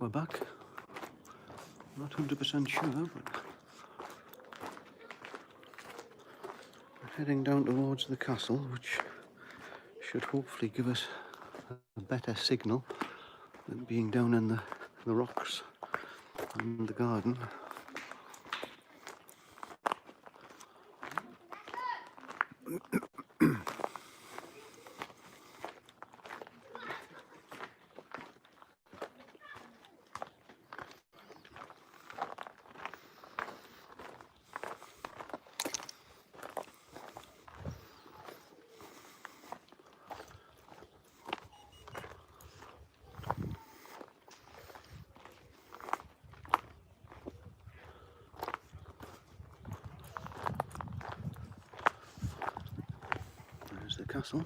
we're back. Not 100% sure, but we're heading down towards the castle, which should hopefully give us a better signal than being down in the rocks and the garden. There's the castle.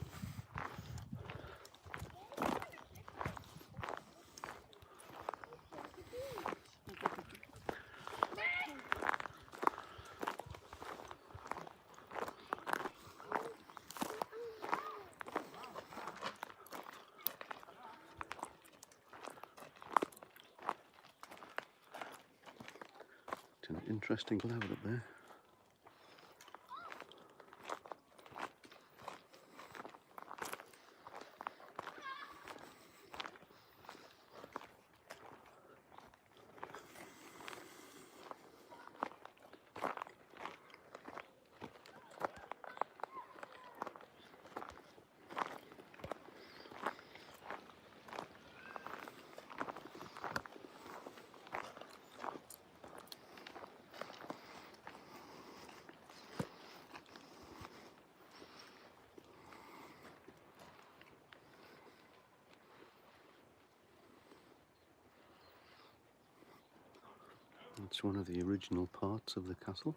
It's an interesting cloud up there. It's one of the original parts of the castle.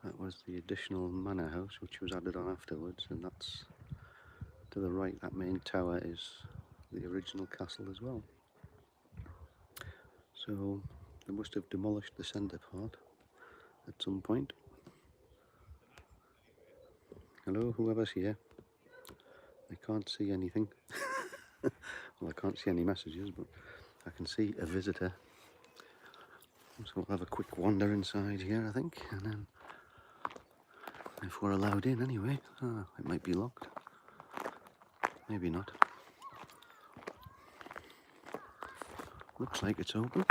That was the additional manor house which was added on afterwards, and that's to the right. That main tower is the original castle as well. So they must have demolished the centre part at some point. Hello, whoever's here. I can't see anything. Well, I can't see any messages, but I can see a visitor. So we'll have a quick wander inside here, I think, and then if we're allowed in anyway. It might be locked. Maybe not. Looks like it's open.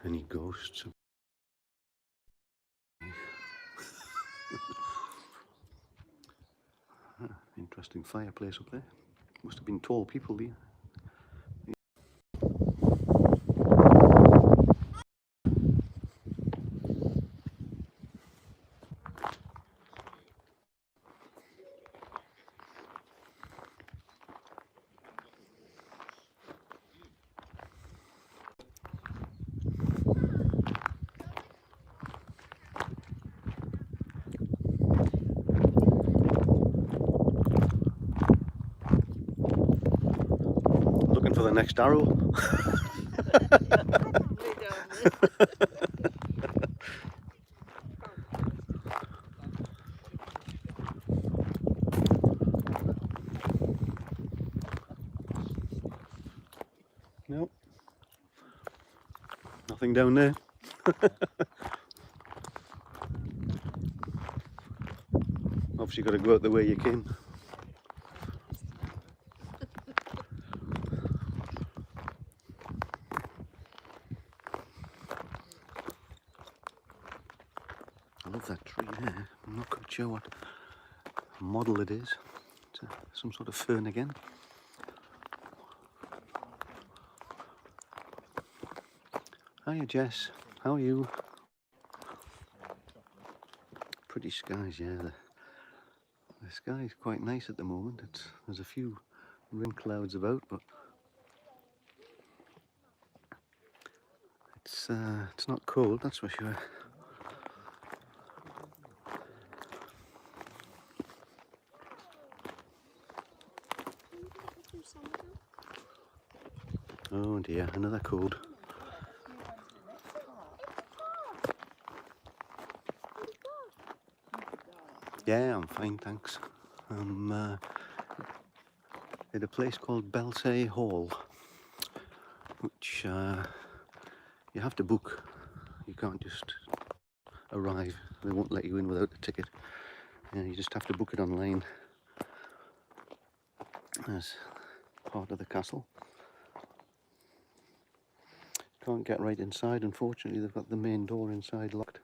Any ghosts? Interesting fireplace up there. Must have been tall people there. Looking for the next arrow. Nope. Nothing down there. Obviously got to go out the way you came. I love that tree there. I'm not quite sure what model it is. It's some sort of fern again. Hiya Jess, how are you? Pretty skies, yeah. The sky is quite nice at the moment. There's a few rain clouds about, but It's not cold, that's for sure. Oh dear, another cold. Yeah, I'm fine, thanks. I'm at a place called Belsay Hall, which you have to book. You can't just arrive. They won't let you in without a ticket. You just have to book it online as part of the castle. Can't get right inside, unfortunately. They've got the main door inside locked.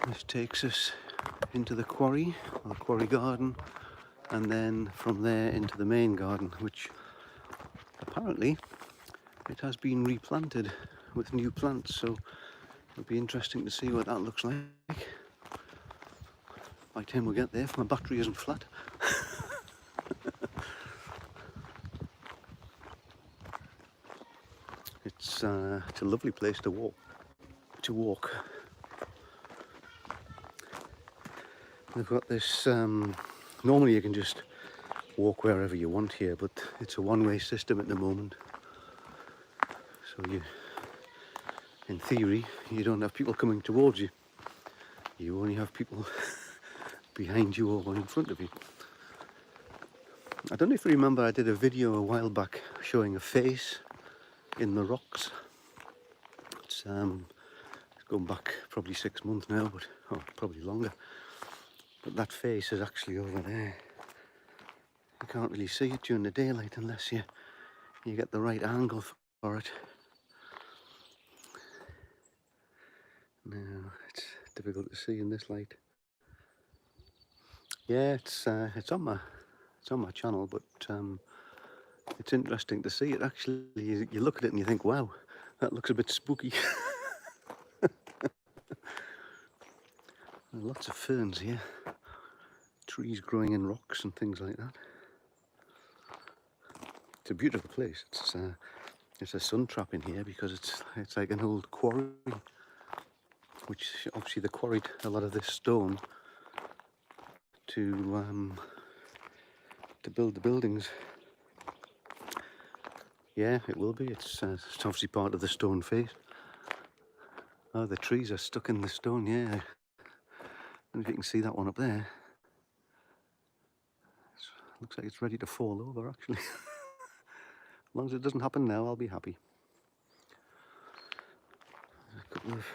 This takes us into the quarry, or the quarry garden, and then from there into the main garden, which apparently it has been replanted with new plants, so it'll be interesting to see what that looks like. By the time we get there, if my battery isn't flat. It's a lovely place to walk. They've got this, normally you can just walk wherever you want here, but it's a one-way system at the moment. So in theory, you don't have people coming towards you. You only have people behind you or in front of you. I don't know if you remember, I did a video a while back showing a face in the rocks. It's going back probably 6 months now, but probably longer. But that face is actually over there. You can't really see it during the daylight unless you get the right angle for it. No, it's difficult to see in this light. Yeah, it's on my channel, but it's interesting to see it. Actually, you look at it and you think, wow, that looks a bit spooky. Lots of ferns here, trees growing in rocks and things like that. It's a beautiful place. It's a sun trap in here because it's like an old quarry, which obviously they quarried a lot of this stone to build the buildings. Yeah, it will be. It's obviously part of the stone face. Oh, the trees are stuck in the stone. Yeah, I don't know if you can see that one up there. Looks like it's ready to fall over, actually. As long as it doesn't happen now, I'll be happy. There's a couple of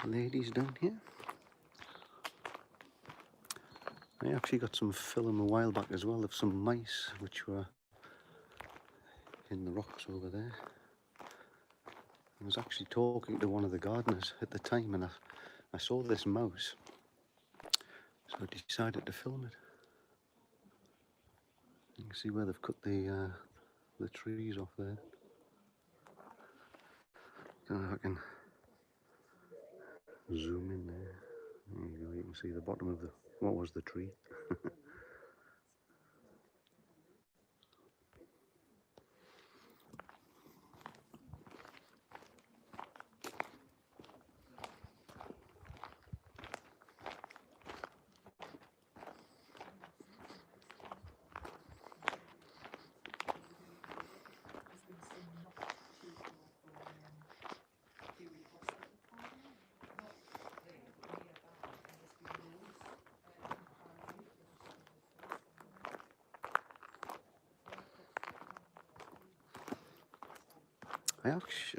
ladies down here. I actually got some film a while back as well of some mice which were in the rocks over there. I was actually talking to one of the gardeners at the time, and I saw this mouse, so I decided to film it. You can see where they've cut the trees off there. Don't know if I can zoom in there. There you go, you can see the bottom of what was the tree.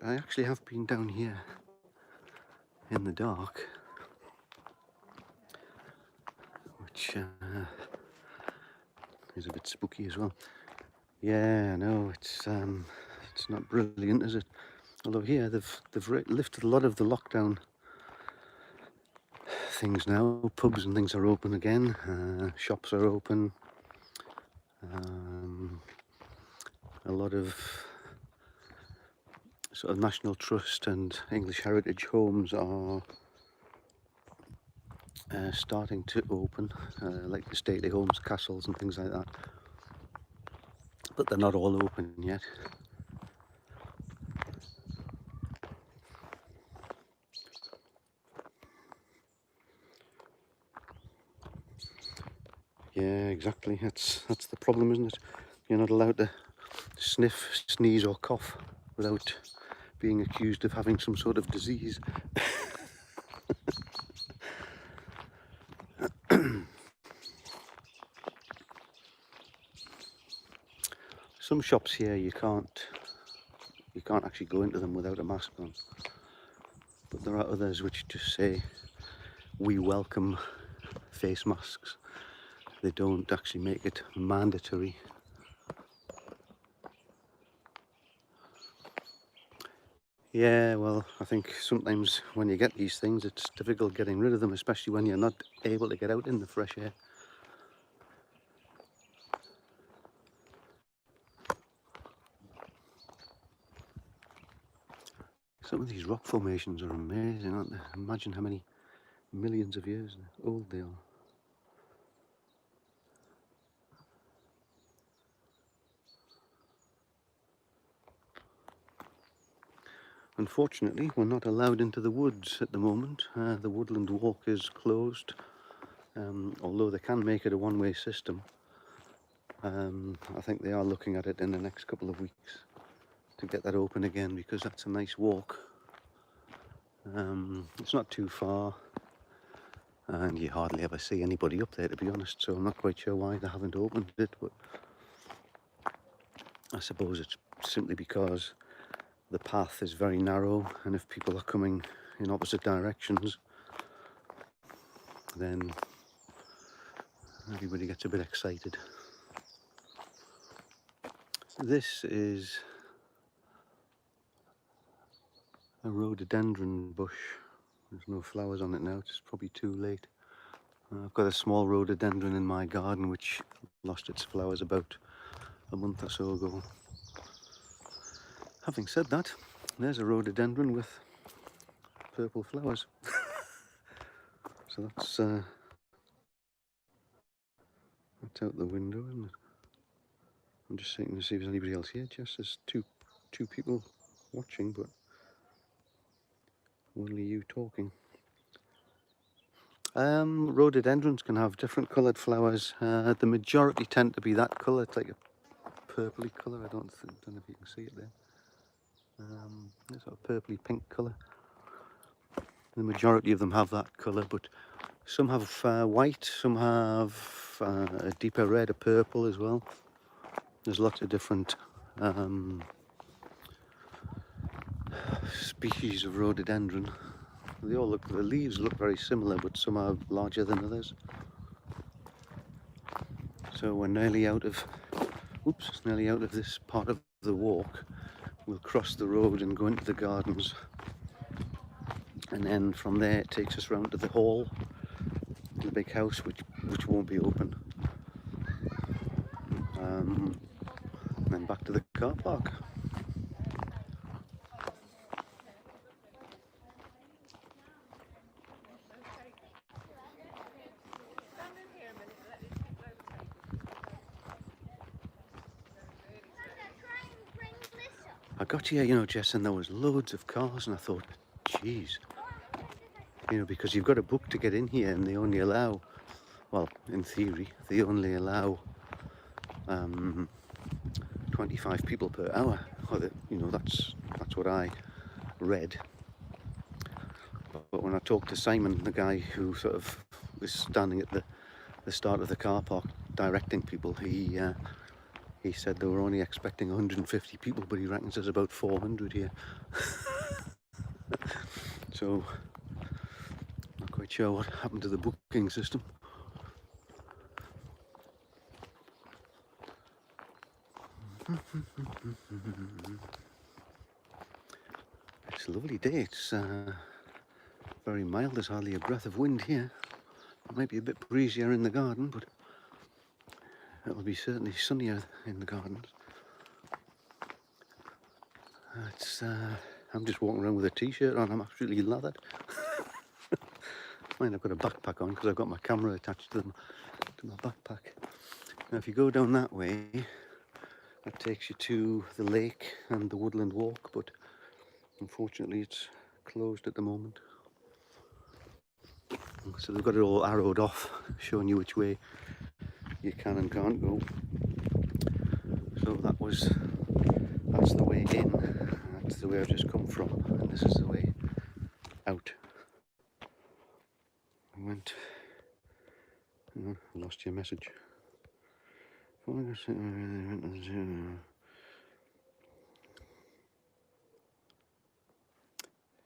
I actually have been down here in the dark, which is a bit spooky as well. Yeah, no, it's not brilliant, is it? Although here they've lifted a lot of the lockdown things now. Pubs and things are open again. Shops are open. A lot of sort of National Trust and English Heritage homes are starting to open, like the stately homes, castles and things like that. But they're not all open yet. Yeah, exactly. That's the problem, isn't it? You're not allowed to sniff, sneeze or cough without being accused of having some sort of disease. Some shops here you can't actually go into them without a mask on. But there are others which just say, "We welcome face masks." They don't actually make it mandatory. Yeah, well, I think sometimes when you get these things, it's difficult getting rid of them, especially when you're not able to get out in the fresh air. Some of these rock formations are amazing, aren't they? Imagine how many millions of years old they are. Unfortunately, we're not allowed into the woods at the moment. The woodland walk is closed, although they can make it a one-way system. I think they are looking at it in the next couple of weeks to get that open again, because that's a nice walk. It's not too far, and you hardly ever see anybody up there, to be honest, so I'm not quite sure why they haven't opened it, but I suppose it's simply because the path is very narrow, and if people are coming in opposite directions, then everybody gets a bit excited. This is a rhododendron bush. There's no flowers on it now, it's probably too late. I've got a small rhododendron in my garden which lost its flowers about a month or so ago. Having said that, there's a rhododendron with purple flowers. So that's out the window, isn't it? I'm just checking to see if there's anybody else here. Just there's two people watching, but only you talking. Rhododendrons can have different coloured flowers. The majority tend to be that colour. It's like a purpley colour. I don't know if you can see it there. It's a purpley pink colour. The majority of them have that colour, but some have white, some have a deeper red, a purple as well. There's lots of different species of rhododendron. They all look, the leaves look very similar, but some are larger than others. So we're nearly out of, nearly out of this part of the walk. We'll cross the road and go into the gardens, and then from there it takes us round to the hall, the big house, which won't be open, and then back to the car park. I got here, Jess, and there was loads of cars, and I thought, geez, because you've got a book to get in here, and they only allow, well, in theory, they only allow 25 people per hour. That's what I read. But when I talked to Simon, the guy who sort of was standing at the start of the car park directing people, he said they were only expecting 150 people, but he reckons there's about 400 here. So, not quite sure what happened to the booking system. It's a lovely day. It's very mild. There's hardly a breath of wind here. It might be a bit breezier in the garden, but it'll be certainly sunnier in the gardens. I'm just walking around with a t-shirt on. I'm absolutely lathered. mind I've got a backpack on because I've got my camera attached to my backpack. Now if you go down that way, that takes you to the lake and the woodland walk, but unfortunately it's closed at the moment. So they've got it all arrowed off, showing you which way you can and can't go. So that's the way in, that's the way I've just come from, and this is the way out. I went, I lost your message.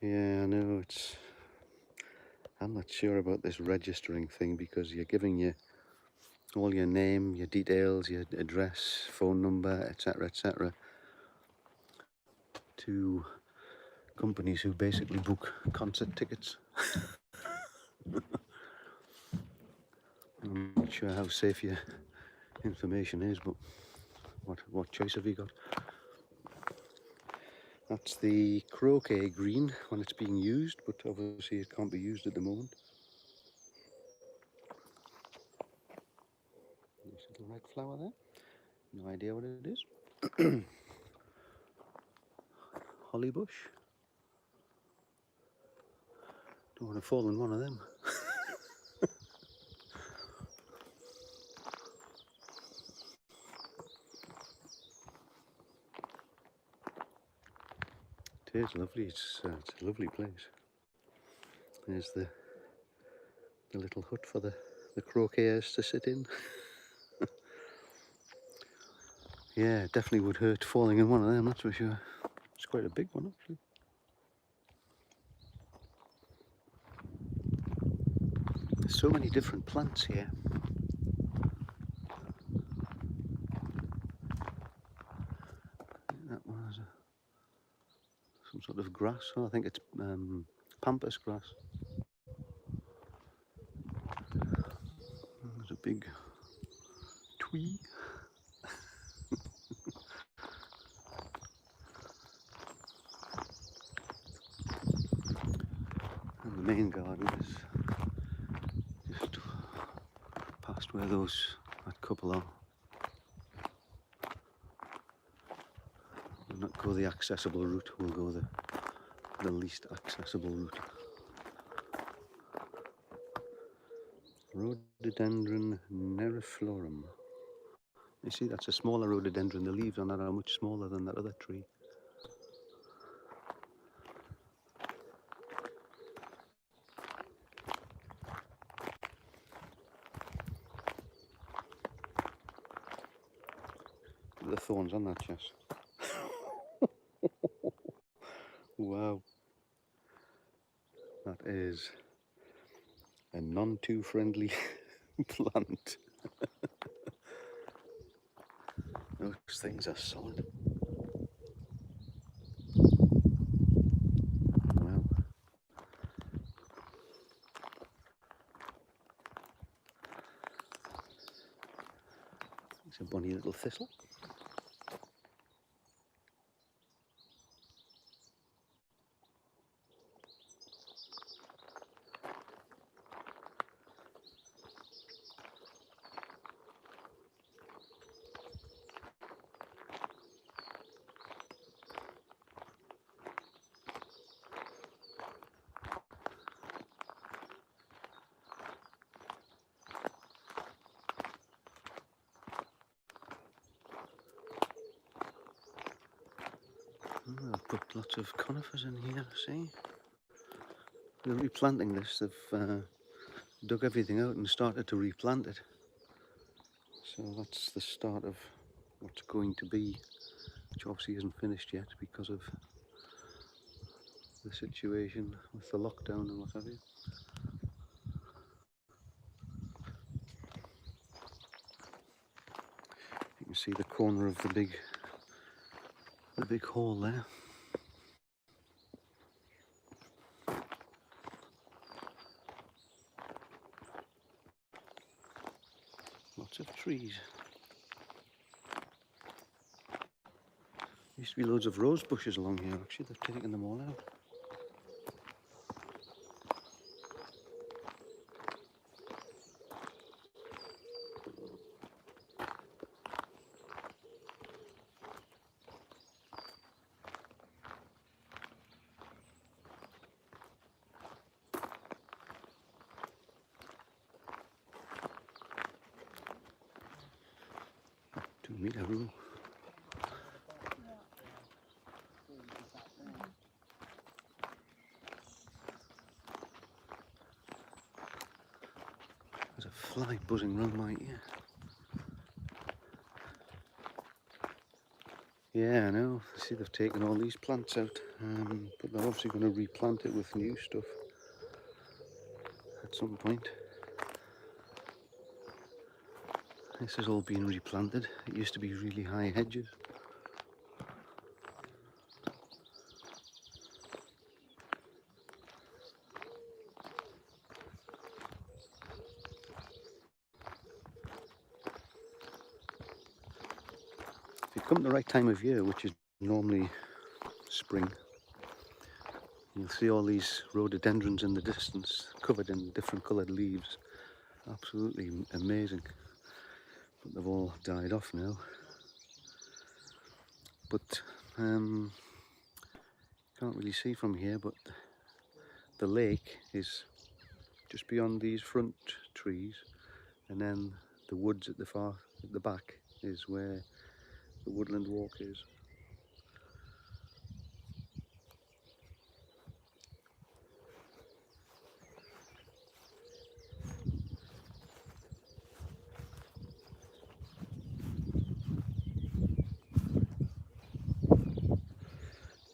Yeah, I know, I'm not sure about this registering thing, because you're giving you all your name, your details, your address, phone number, etc., to companies who basically book concert tickets. I'm not sure how safe your information is, but what choice have you got? That's the Croquet green when it's being used, but obviously it can't be used at the moment. Nice little red flower there. No idea what it is. Holly bush. Don't want to fall in one of them. It is lovely. It's a lovely place. There's the little hut for the croquets to sit in. Yeah, it definitely would hurt falling in one of them, that's for sure. It's quite a big one, actually. There's so many different plants here. That was some sort of grass. Oh, I think it's pampas grass. There's a big tree. And the main garden is just past where that couple are. We'll not go the accessible route, we'll go the least accessible route. Rhododendron neriflorum. You see, that's a smaller rhododendron. The leaves on that are much smaller than that other tree. The thorns on that, Jess. Wow. That is a none too friendly plant. Those things are solid. Wow. It's a bonny little thistle. Oh, I've put lots of conifers in here, see? They're replanting this. They've dug everything out and started to replant it. So that's the start of what's going to be, which obviously isn't finished yet because of the situation with the lockdown and what have you. You can see the corner of the big hall there. Lots of trees. Used to be loads of rose bushes along here, actually. They've taken them all out. Meet a rule. There's a fly buzzing round my ear. Yeah, I know. See, they've taken all these plants out, but they're obviously going to replant it with new stuff at some point. This has all been replanted. It used to be really high hedges. If you come the right time of year, which is normally spring, you'll see all these rhododendrons in the distance, covered in different coloured leaves. Absolutely amazing. But they've all died off now. But can't really see from here, but the lake is just beyond these front trees, and then the woods at the back is where the woodland walk is.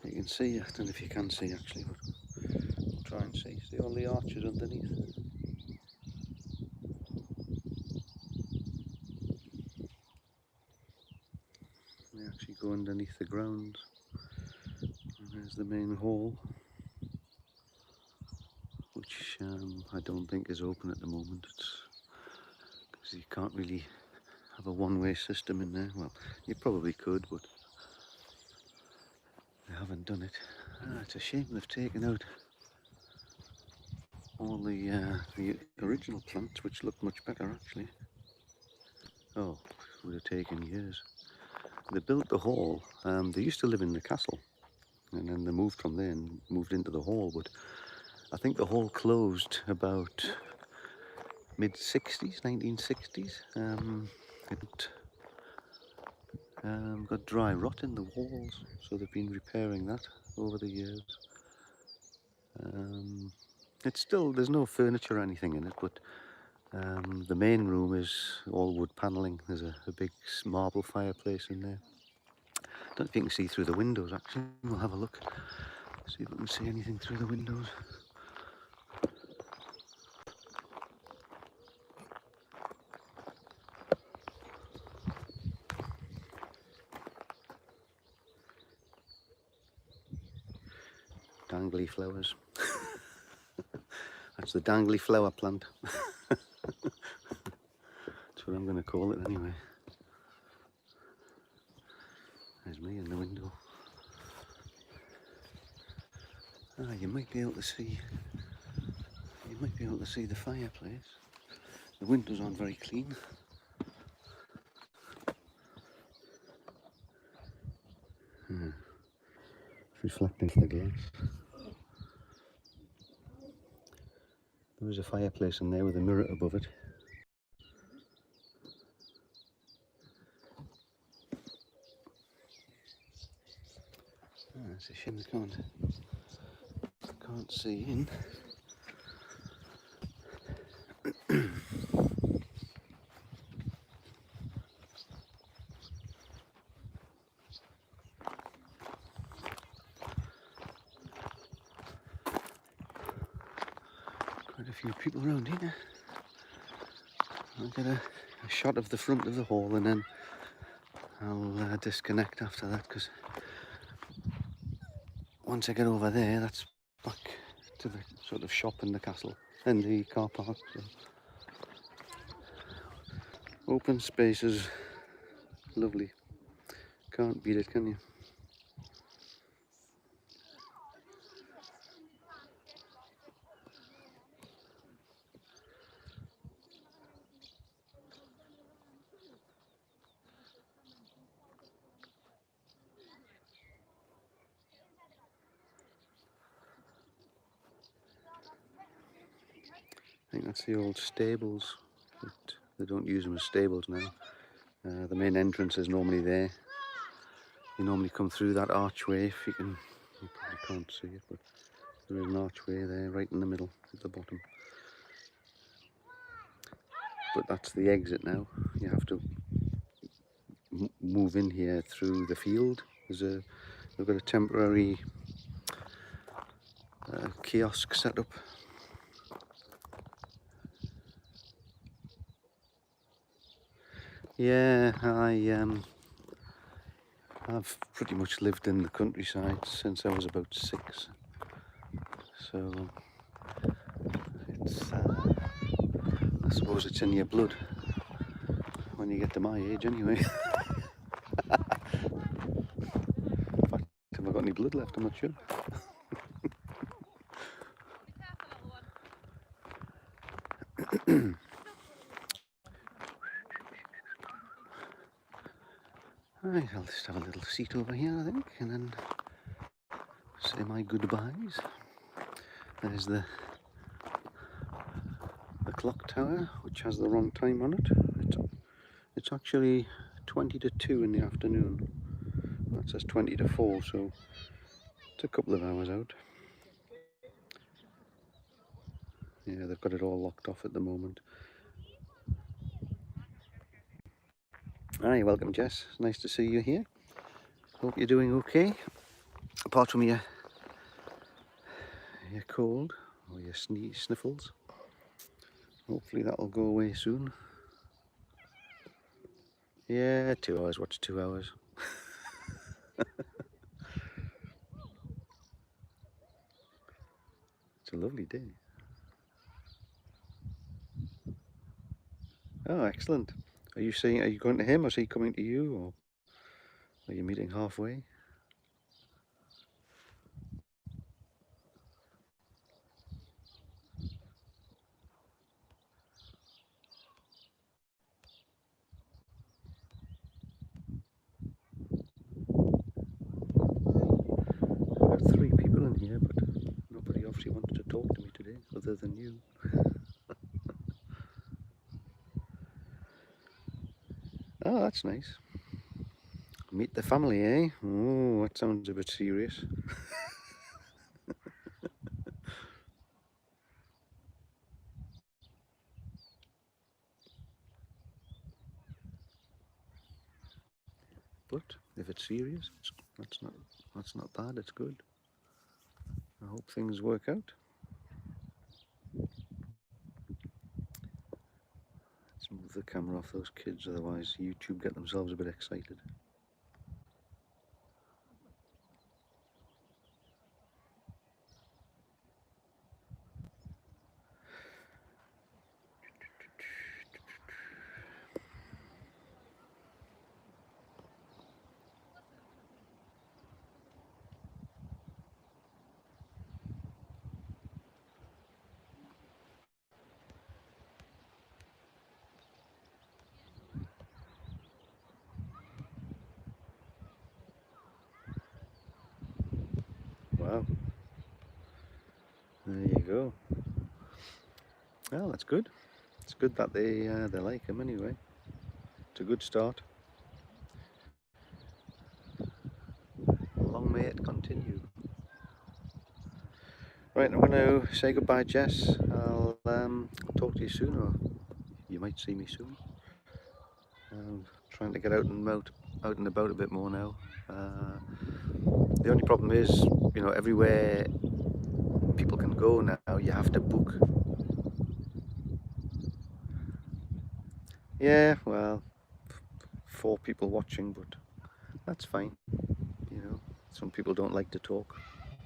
You can see, I don't know if you can see actually, but I'll try and see all the arches underneath. They actually go underneath the grounds. And there's the main hall, which I don't think is open at the moment. It's because you can't really have a one-way system in there. Well, you probably could, but they haven't done it. It's a shame they've taken out all the original plants, which look much better actually. Oh, it would have taken years. They built the hall. They used to live in the castle, and then they moved from there and moved into the hall. But I think the hall closed about mid-60s, 1960s. It got dry rot in the walls, so they've been repairing that over the years. It's still, there's no furniture or anything in it, but the main room is all wood panelling. There's a big marble fireplace in there. I don't know if you can see through the windows actually. We'll have a look, see if we can see anything through the windows. Dangly flowers. That's the dangly flower plant. That's what I'm going to call it anyway. There's me in the window. You might be able to see. You might be able to see the fireplace. The windows aren't very clean. It's reflecting off the glass. There was a fireplace in there with a mirror above it. It's a shame they can't see in. Quite a few people around here. I'll get a shot of the front of the hall and then I'll disconnect after that, because once I get over there, that's back to the sort of shop and the castle and the car park. So. Open spaces, lovely. Can't beat it, can you? I think that's the old stables, but they don't use them as stables now. The main entrance is normally there. You normally come through that archway. If you can, you probably can't see it, but there is an archway there right in the middle at the bottom. But that's the exit now. You have to move in here through the field. They've got a temporary kiosk set up. Yeah, I've pretty much lived in the countryside since I was about 6, so it's I suppose it's in your blood when you get to my age anyway. In fact, have I got any blood left? I'm not sure. Right, I'll just have a little seat over here, I think, and then say my goodbyes. There's the clock tower, which has the wrong time on it. It's actually 20 to 2 in the afternoon. That says 20 to 4, so it's a couple of hours out. Yeah, they've got it all locked off at the moment. Hi, welcome Jess. Nice to see you here. Hope you're doing okay. Apart from your cold or your sniffles. Hopefully that'll go away soon. Yeah, 2 hours. What's 2 hours? It's a lovely day. Oh, excellent. Are you going to him, or is he coming to you, or are you meeting halfway? I've got 3 people in here, but nobody obviously wants to talk to me today, other than you. Oh, that's nice. Meet the family, eh? Oh, that sounds a bit serious. But if it's serious, that's not bad. It's good. I hope things work out. Let's move the camera off those kids, otherwise YouTube get themselves a bit excited. Wow. There you go. Well, that's good. It's good that they like him anyway. It's a good start. Long may it continue. Right, I'm going to say goodbye, Jess. I'll talk to you soon, or you might see me soon. I'm trying to get out and about a bit more now. The only problem is, everywhere people can go now, you have to book. Yeah, well, 4 people watching, but that's fine. Some people don't like to talk.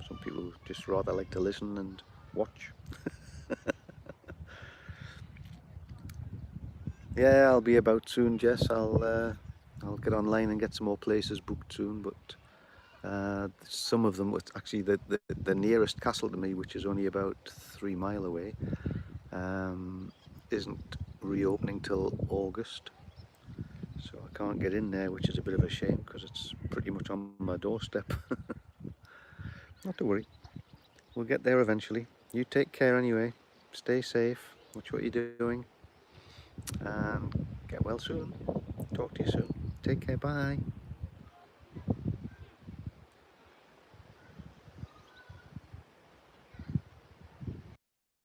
Some people just rather like to listen and watch. Yeah, I'll be about soon, Jess. I'll get online and get some more places booked soon, but some of them, actually the nearest castle to me, which is only about 3 miles away, isn't reopening till August, so I can't get in there, which is a bit of a shame because it's pretty much on my doorstep. Not to worry, we'll get there eventually. You take care anyway, stay safe, watch what you're doing, and get well soon. Talk to you soon. Take care. Bye.